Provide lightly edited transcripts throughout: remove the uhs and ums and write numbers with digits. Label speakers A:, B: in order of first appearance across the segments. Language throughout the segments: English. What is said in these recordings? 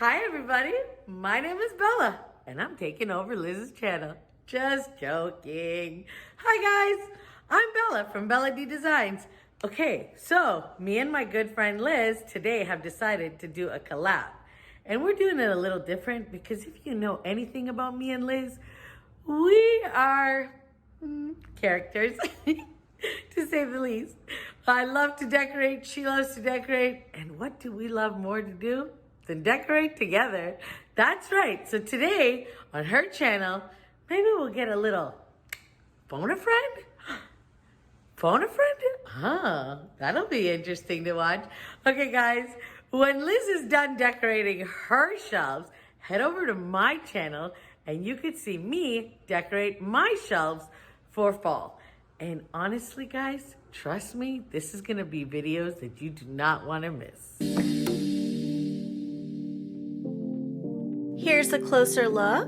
A: Hi everybody, my name is Bella and I'm taking over Liz's channel. Just joking. Hi guys, I'm Bella from Bella D Designs. Okay, so me and my good friend Liz today have decided to do a collab. And we're doing it a little different because if you know anything about me and Liz, we are characters, to say the least. I love to decorate, she loves to decorate, and what do we love more to do than decorate together? That's right. So today on her channel, maybe we'll get a little phone a friend? Phone a friend? Huh, that'll be interesting to watch. Okay guys, when Liz is done decorating her shelves, head over to my channel and you can see me decorate my shelves for fall. And honestly guys, trust me, this is gonna be videos that you do not wanna miss.
B: Here's a closer look.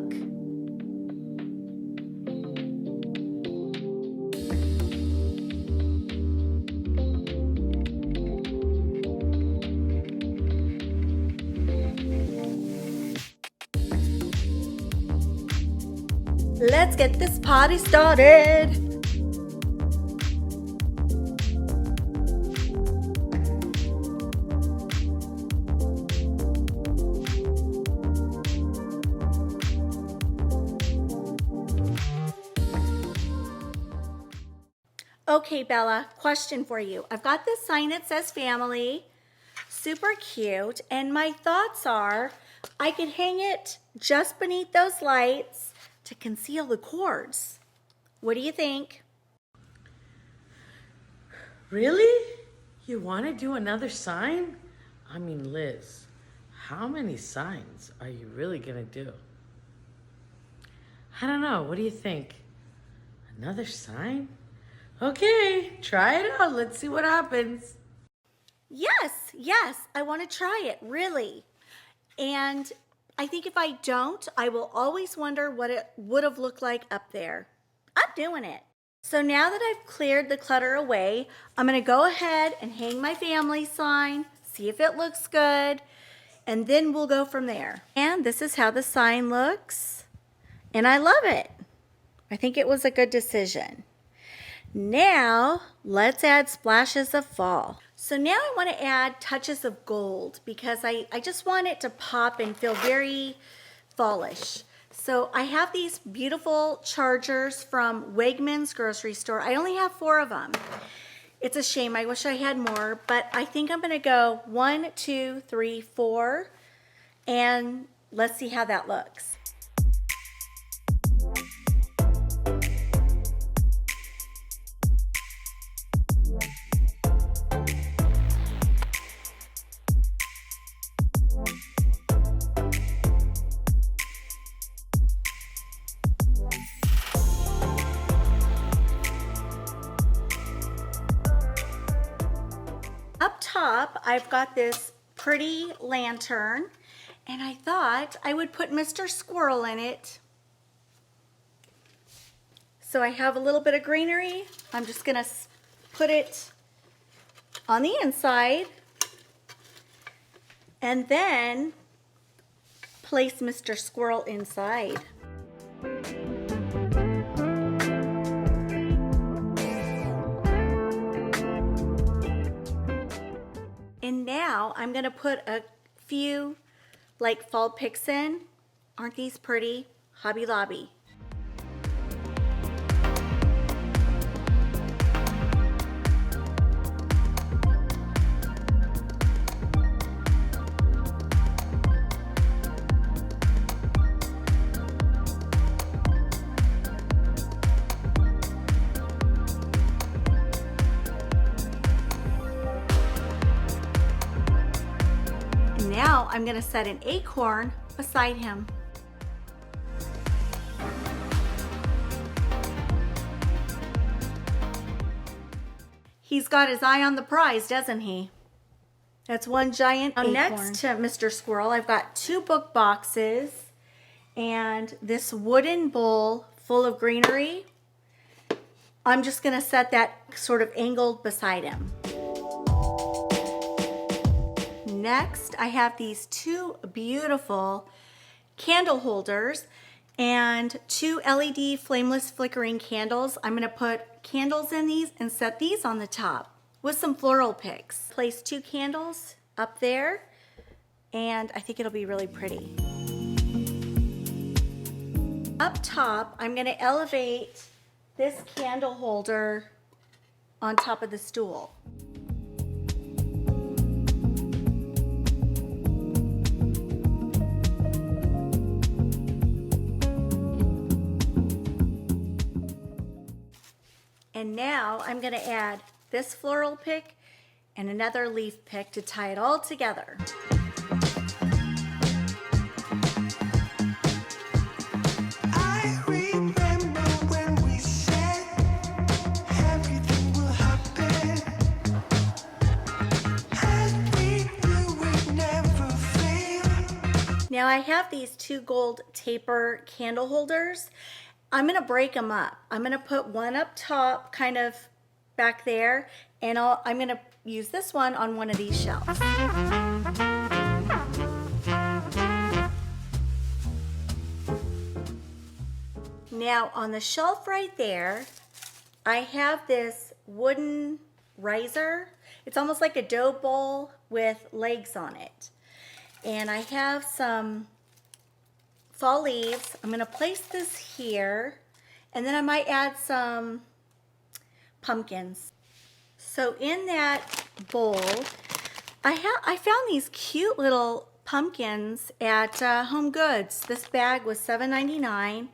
B: Let's get this party started. Okay, Bella, question for you. I've got this sign that says family, super cute, and my thoughts are I could hang it just beneath those lights to conceal the cords. What do you think?
A: Really? You wanna do another sign? I mean, Liz, how many signs are you really gonna do? I don't know, what do you think? Another sign? Okay, try it out. Let's see what happens.
B: Yes, I want to try it, really. And I think if I don't, I will always wonder what it would have looked like up there. I'm doing it. So now that I've cleared the clutter away, I'm going to go ahead and hang my family sign, see if it looks good, and then we'll go from there. And this is how the sign looks, and I love it. I think it was a good decision. Now, let's add splashes of fall. So now I want to add touches of gold because I just want it to pop and feel very fallish. So I have these beautiful chargers from Wegmans grocery store. I only have 4 of them. It's a shame. I wish I had more, but I think I'm going to go 1, 2, 3, 4, and let's see how that looks. Up top, I've got this pretty lantern, and I thought I would put Mr. Squirrel in it. So I have a little bit of greenery. I'm just gonna put it on the inside, and then place Mr. Squirrel inside. And now I'm going to put a few like fall picks in. Aren't these pretty? Hobby Lobby. Now I'm going to set an acorn beside him. He's got his eye on the prize, doesn't he? That's one giant acorn. Next to Mr. Squirrel, I've got 2 book boxes and this wooden bowl full of greenery. I'm just going to set that sort of angled beside him. Next, I have these two beautiful candle holders and two LED flameless flickering candles. I'm going to put candles in these and set these on the top with some floral picks. Place two candles up there, and I think it'll be really pretty. Up top, I'm going to elevate this candle holder on top of the stool. And now I'm going to add this floral pick and another leaf pick to tie it all together.
C: I remember when we said everything will happen, and we knew we'd never fail.
B: Now I have these two gold taper candle holders. I'm going to break them up. I'm going to put one up top, kind of back there, and I'm going to use this one on one of these shelves. Now on the shelf right there, I have this wooden riser. It's almost like a dough bowl with legs on it. And I have some fall leaves. I'm going to place this here, and then I might add some pumpkins. So in that bowl, I found these cute little pumpkins at Home Goods. This bag was $7.99.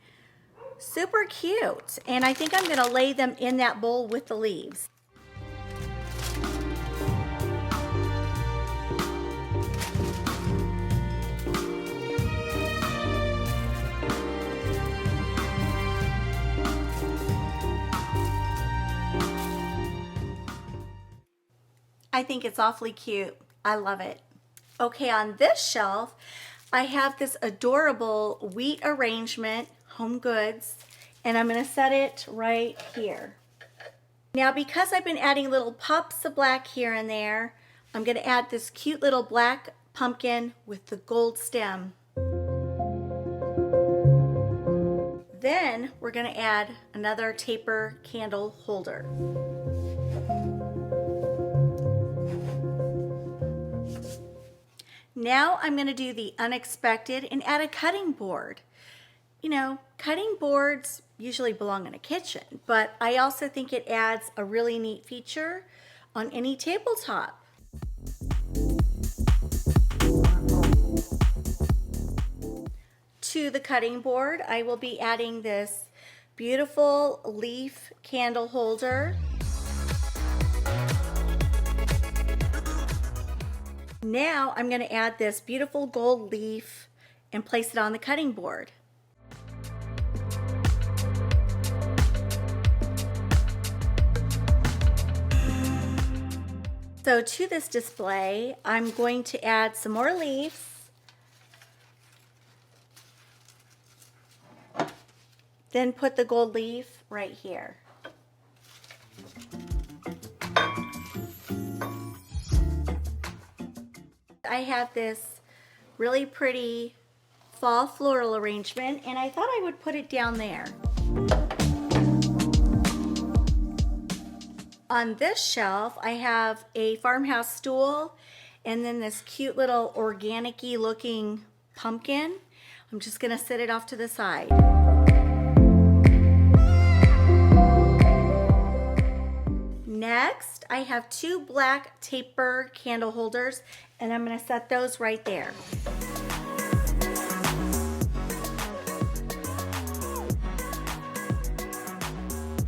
B: Super cute. And I think I'm going to lay them in that bowl with the leaves. I think it's awfully cute. I love it. Okay, on this shelf, I have this adorable wheat arrangement, Home Goods, and I'm going to set it right here. Now, because I've been adding little pops of black here and there, I'm going to add this cute little black pumpkin with the gold stem. Then we're going to add another taper candle holder. Now I'm going to do the unexpected and add a cutting board. You know, cutting boards usually belong in a kitchen, but I also think it adds a really neat feature on any tabletop. To the cutting board, I will be adding this beautiful leaf candle holder. Now I'm going to add this beautiful gold leaf and place it on the cutting board. So to this display, I'm going to add some more leaves. Then put the gold leaf right here. I have this really pretty fall floral arrangement, and I thought I would put it down there. On this shelf, I have a farmhouse stool and then this cute little organic-y looking pumpkin. I'm just going to set it off to the side. Next, I have two black taper candle holders, and I'm going to set those right there.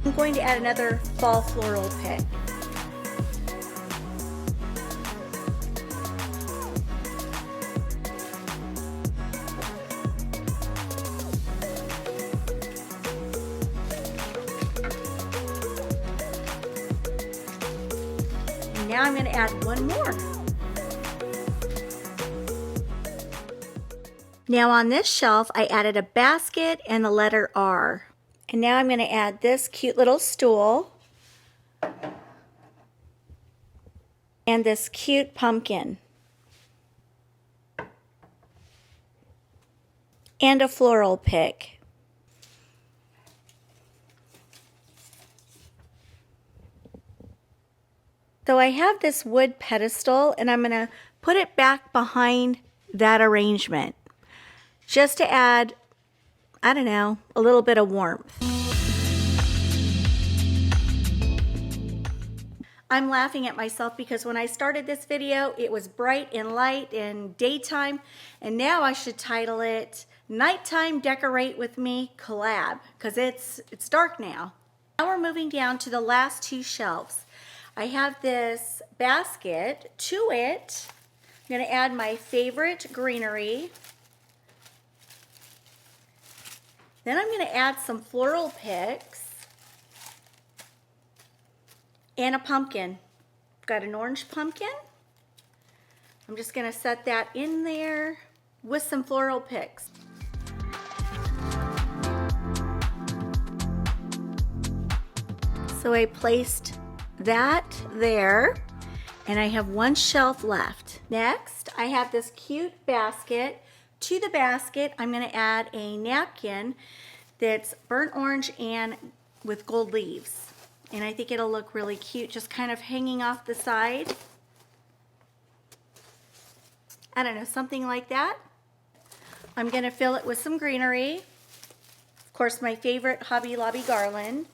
B: I'm going to add another fall floral pick. And now I'm going to add one more. Now on this shelf, I added a basket and the letter R. And now I'm going to add this cute little stool and this cute pumpkin. and a floral pick. So I have this wood pedestal and I'm going to put it back behind that arrangement just to add, I don't know, a little bit of warmth. I'm laughing at myself because when I started this video, it was bright and light and daytime, and now I should title it Nighttime Decorate With Me Collab, because it's dark now. Now we're moving down to the last two shelves. I have this basket. To it, I'm going to add my favorite greenery. Then I'm going to add some floral picks. And a pumpkin. Got an orange pumpkin. I'm just going to set that in there with some floral picks. So I placed that there, and I have one shelf left. Next, I have this cute basket. To the basket, I'm going to add a napkin that's burnt orange and with gold leaves. And I think it'll look really cute, just kind of hanging off the side. I don't know, something like that. I'm going to fill it with some greenery. Of course, my favorite Hobby Lobby garland.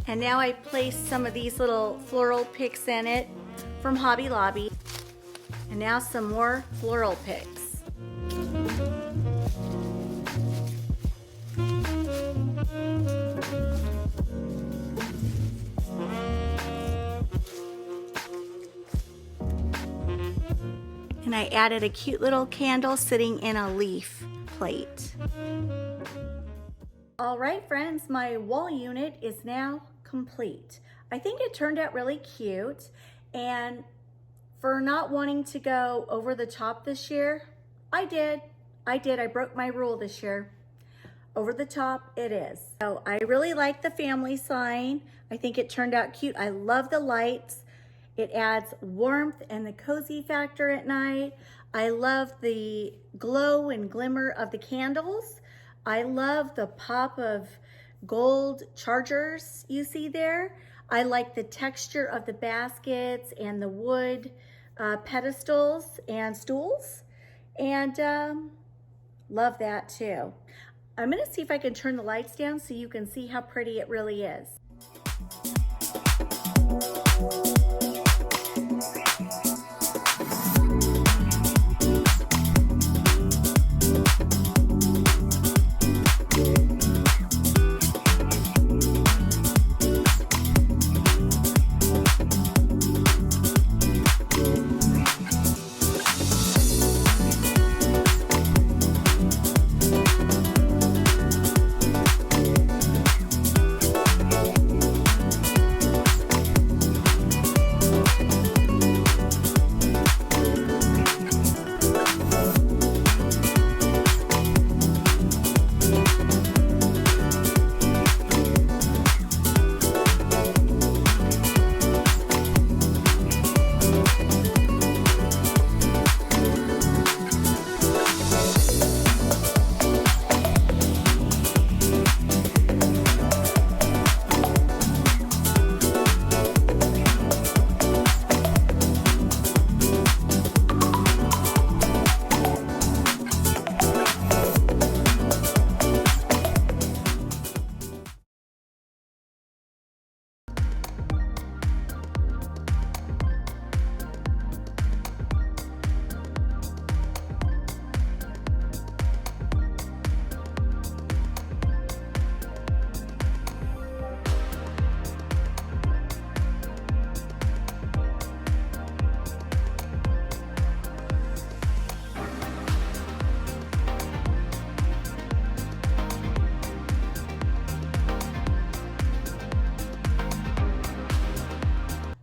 B: And now I place some of these little floral picks in it from Hobby Lobby. And now some more floral picks. And I added a cute little candle sitting in a leaf plate. All right, friends, my wall unit is now complete. I think it turned out really cute, and for not wanting to go over the top this year, I did. I broke my rule this year. Over the top it is. So I really like the family sign. I think it turned out cute. I love the lights. It adds warmth and the cozy factor at night. I love the glow and glimmer of the candles. I love the pop of gold chargers you see there. I like the texture of the baskets and the wood pedestals and stools, and love that too. I'm gonna see if I can turn the lights down so you can see how pretty it really is.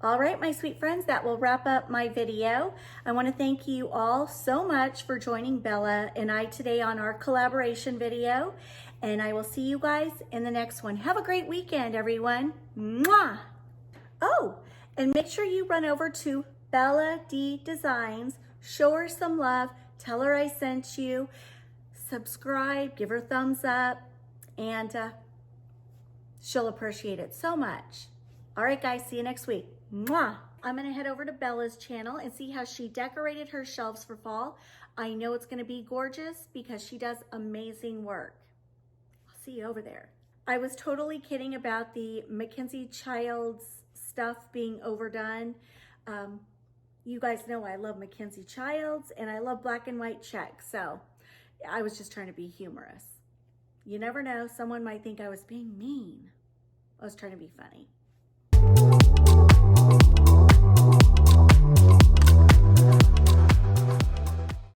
B: All right, my sweet friends, that will wrap up my video. I want to thank you all so much for joining Bella and I today on our collaboration video. And I will see you guys in the next one. Have a great weekend, everyone. Mwah! Oh, and make sure you run over to Bella D Designs, show her some love, tell her I sent you, subscribe, give her thumbs up, and she'll appreciate it so much. All right, guys, see you next week. Mwah! I'm gonna head over to Bella's channel and see how she decorated her shelves for fall. I know it's gonna be gorgeous because she does amazing work. I'll see you over there. I was totally kidding about the Mackenzie Childs stuff being overdone. You guys know I love Mackenzie Childs and I love black and white checks, so I was just trying to be humorous. You never know, someone might think I was being mean. I was trying to be funny.